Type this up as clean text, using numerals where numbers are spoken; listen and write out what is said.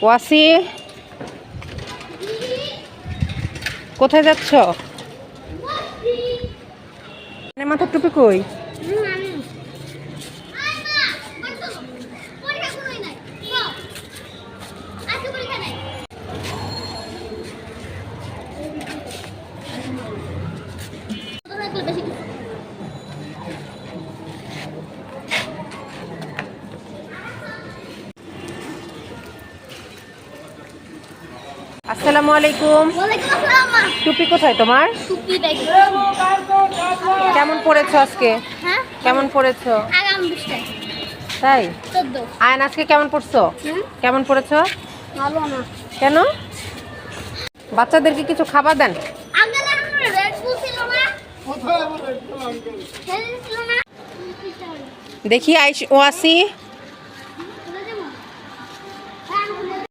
ওয়াসি, কোথায় যাচ্ছ? মাথার টুপি কই? আসসালামু আলাইকুম। টুপি কোথায় তোমার? কেমন পড়েছো আজকে? কেমন পড়েছো? তাই? আয়ন আজকে কেমন পড়ছো? কেমন পড়েছো? কেন? বাচ্চাদেরকে কিছু খাবার দেন। দেখি ওয়াসি